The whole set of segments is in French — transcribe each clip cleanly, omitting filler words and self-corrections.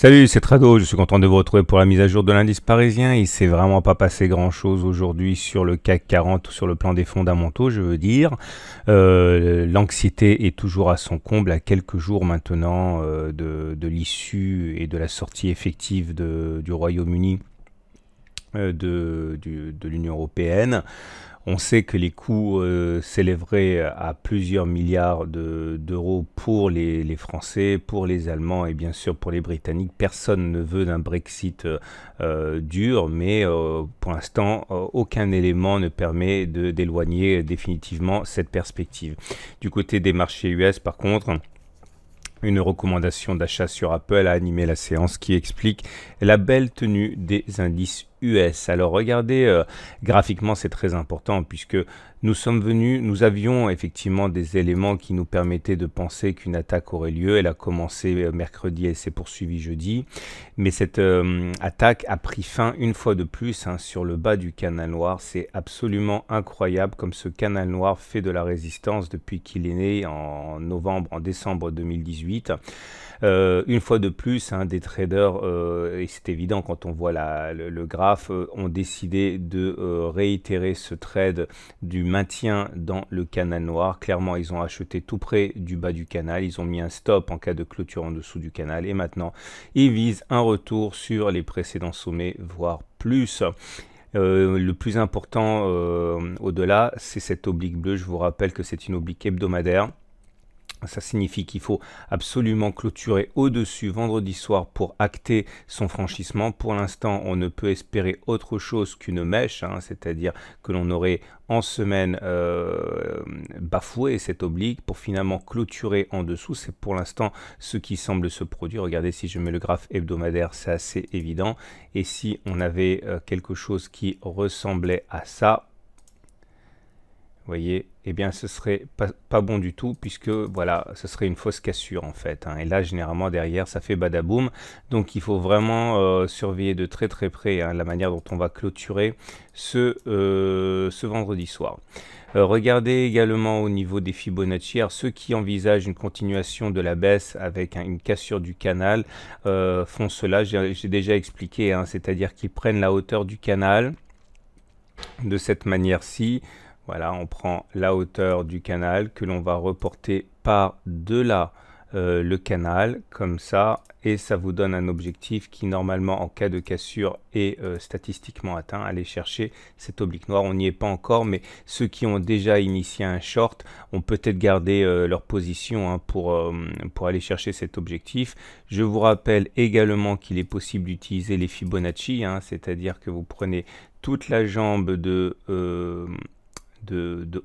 Salut, c'est Trado, je suis content de vous retrouver pour la mise à jour de l'indice parisien. Il s'est vraiment pas passé grand chose aujourd'hui sur le CAC 40 ou sur le plan des fondamentaux, je veux dire. L'anxiété est toujours à son comble à quelques jours maintenant de l'issue et de la sortie effective du Royaume-Uni de l'Union européenne. On sait que les coûts s'élèveraient à plusieurs milliards d'euros pour les Français, pour les Allemands et bien sûr pour les Britanniques. Personne ne veut d'un Brexit dur, mais pour l'instant, aucun élément ne permet d'éloigner définitivement cette perspective. Du côté des marchés US, par contre, une recommandation d'achat sur Apple a animé la séance qui explique la belle tenue des indices US. Alors regardez, graphiquement c'est très important puisque nous avions effectivement des éléments qui nous permettaient de penser qu'une attaque aurait lieu. Elle a commencé mercredi et s'est poursuivie jeudi. Mais cette attaque a pris fin une fois de plus sur le bas du canal noir. C'est absolument incroyable comme ce canal noir fait de la résistance depuis qu'il est né en décembre 2018. Une fois de plus, des traders, et c'est évident quand on voit le graphe, ont décidé de réitérer ce trade du maintien dans le canal noir. Clairement, ils ont acheté tout près du bas du canal, ils ont mis un stop en cas de clôture en dessous du canal et maintenant, ils visent un retour sur les précédents sommets, voire plus. Le plus important au-delà, c'est cette oblique bleue. Je vous rappelle que c'est une oblique hebdomadaire. Ça signifie qu'il faut absolument clôturer au-dessus vendredi soir pour acter son franchissement. Pour l'instant, on ne peut espérer autre chose qu'une mèche, c'est-à-dire que l'on aurait en semaine bafoué cette oblique pour finalement clôturer en dessous. C'est pour l'instant ce qui semble se produire. Regardez, si je mets le graphe hebdomadaire, c'est assez évident. Et si on avait quelque chose qui ressemblait à ça, vous voyez, eh bien ce serait pas bon du tout puisque voilà, ce serait une fausse cassure en fait. Et là, généralement derrière, ça fait badaboum. Donc il faut vraiment surveiller de très très près la manière dont on va clôturer ce vendredi soir. Regardez également au niveau des Fibonacci. Alors, ceux qui envisagent une continuation de la baisse avec une cassure du canal font cela. J'ai déjà expliqué, c'est-à-dire qu'ils prennent la hauteur du canal de cette manière-ci. Voilà, on prend la hauteur du canal que l'on va reporter par-delà le canal, comme ça, et ça vous donne un objectif qui, normalement, en cas de cassure, est statistiquement atteint. Allez chercher cette oblique noire. On n'y est pas encore, mais ceux qui ont déjà initié un short ont peut-être gardé leur position pour aller chercher cet objectif. Je vous rappelle également qu'il est possible d'utiliser les Fibonacci, c'est-à-dire que vous prenez toute la jambe de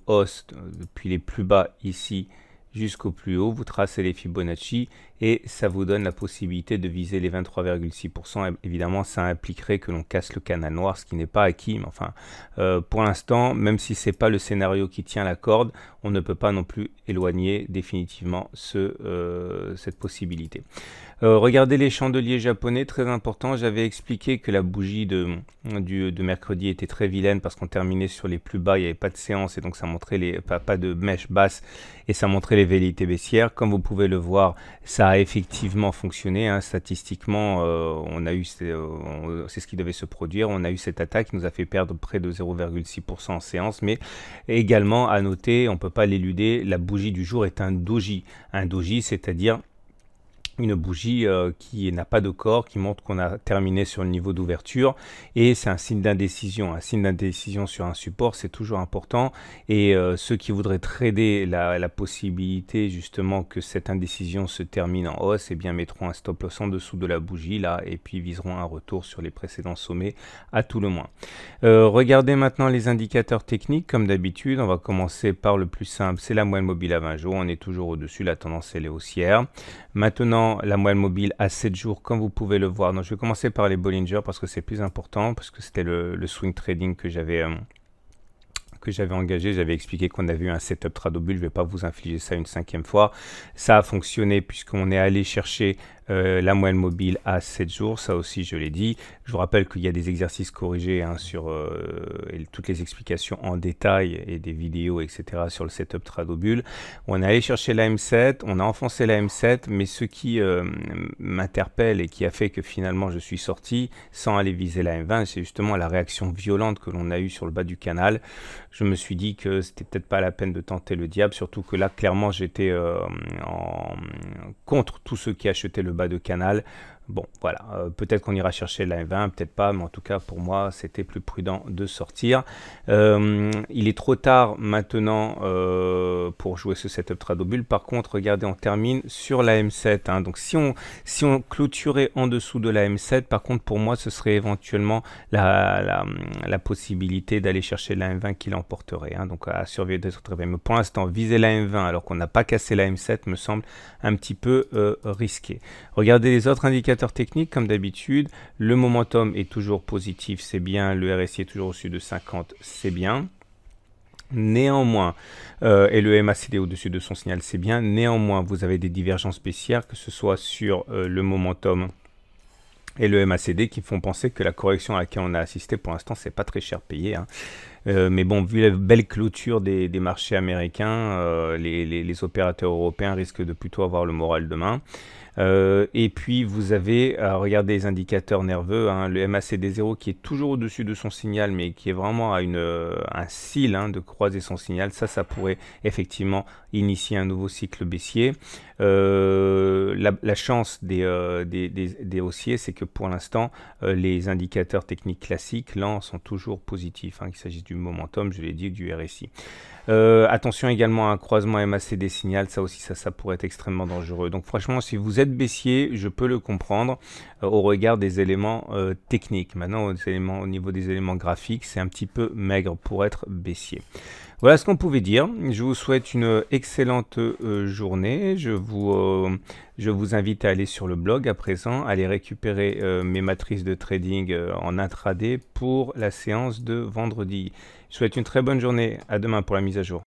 hausse depuis les plus bas ici jusqu'au plus haut, vous tracez les Fibonacci et ça vous donne la possibilité de viser les 23,6%. Évidemment, ça impliquerait que l'on casse le canal noir, ce qui n'est pas acquis, mais enfin, pour l'instant, même si c'est pas le scénario qui tient la corde, on ne peut pas non plus éloigner définitivement cette possibilité. Regardez les chandeliers japonais, très important. J'avais expliqué que la bougie de mercredi était très vilaine parce qu'on terminait sur les plus bas, il n'y avait pas de séance et donc ça montrait pas de mèche basse et ça montrait les velléités baissières. Comme vous pouvez le voir, ça a effectivement fonctionné. Statistiquement, c'est ce qui devait se produire. On a eu cette attaque qui nous a fait perdre près de 0,6% en séance, mais également à noter, on ne peut pas l'éluder, la bougie du jour est un doji. Un doji, c'est-à-dire une bougie qui n'a pas de corps, qui montre qu'on a terminé sur le niveau d'ouverture et c'est un signe d'indécision. Un signe d'indécision sur un support, c'est toujours important et ceux qui voudraient trader la possibilité justement que cette indécision se termine en hausse, eh bien mettront un stop loss en dessous de la bougie là et puis viseront un retour sur les précédents sommets à tout le moins. Regardez maintenant les indicateurs techniques comme d'habitude. On va commencer par le plus simple, c'est la moyenne mobile à 20 jours. On est toujours au-dessus, la tendance elle est haussière. Maintenant, la moyenne mobile à 7 jours, comme vous pouvez le voir. Donc, je vais commencer par les Bollinger parce que c'est plus important, parce que c'était le swing trading que j'avais engagé. J'avais expliqué qu'on avait eu un setup Tradobull. Je ne vais pas vous infliger ça une 5e fois. Ça a fonctionné puisqu'on est allé chercher La moyenne mobile à 7 jours, ça aussi je l'ai dit. Je vous rappelle qu'il y a des exercices corrigés hein, sur toutes les explications en détail et des vidéos, etc. sur le setup Tradobull. On est allé chercher la M7, on a enfoncé la M7, mais ce qui m'interpelle et qui a fait que finalement je suis sorti sans aller viser la M20, c'est justement la réaction violente que l'on a eue sur le bas du canal. Je me suis dit que c'était peut-être pas la peine de tenter le diable, surtout que là clairement j'étais contre tous ceux qui achetaient le bas de canal. Bon, voilà, peut-être qu'on ira chercher la M20, peut-être pas, mais en tout cas, pour moi, c'était plus prudent de sortir. Il est trop tard maintenant pour jouer ce setup Tradobull. Par contre, regardez, on termine sur la M7. Hein. Donc, si on clôturait en dessous de la M7, par contre, pour moi, ce serait éventuellement la possibilité d'aller chercher la M20 qui l'emporterait. Hein. Donc, à surveiller d'être très bien. Mais pour l'instant, viser la M20 alors qu'on n'a pas cassé la M7 me semble un petit peu risqué. Regardez les autres indicateurs techniques comme d'habitude. Le momentum est toujours positif, c'est bien. Le RSI est toujours au-dessus de 50, c'est bien. Néanmoins, et le MACD au-dessus de son signal, c'est bien. Néanmoins, vous avez des divergences baissières, que ce soit sur le momentum et le MACD, qui font penser que la correction à laquelle on a assisté pour l'instant, c'est pas très cher payé. Hein. Mais bon, vu la belle clôture des marchés américains, les opérateurs européens risquent de plutôt avoir le moral demain. Et puis vous avez, regardez les indicateurs nerveux, hein, le MACD0 qui est toujours au-dessus de son signal, mais qui est vraiment à un cil hein, de croiser son signal. Ça pourrait effectivement initier un nouveau cycle baissier. La chance des haussiers, c'est que pour l'instant, les indicateurs techniques classiques, lents, sont toujours positifs, hein, qu'il s'agisse du momentum, je l'ai dit, du RSI. Attention également à un croisement MACD signal, ça aussi ça pourrait être extrêmement dangereux. Donc franchement, si vous êtes baissier, je peux le comprendre au regard des éléments techniques. Maintenant, au niveau des éléments graphiques, c'est un petit peu maigre pour être baissier. Voilà ce qu'on pouvait dire. Je vous souhaite une excellente journée. Je vous invite à aller sur le blog à présent, aller récupérer mes matrices de trading en intraday pour la séance de vendredi. Je vous souhaite une très bonne journée. À demain pour la mise à jour.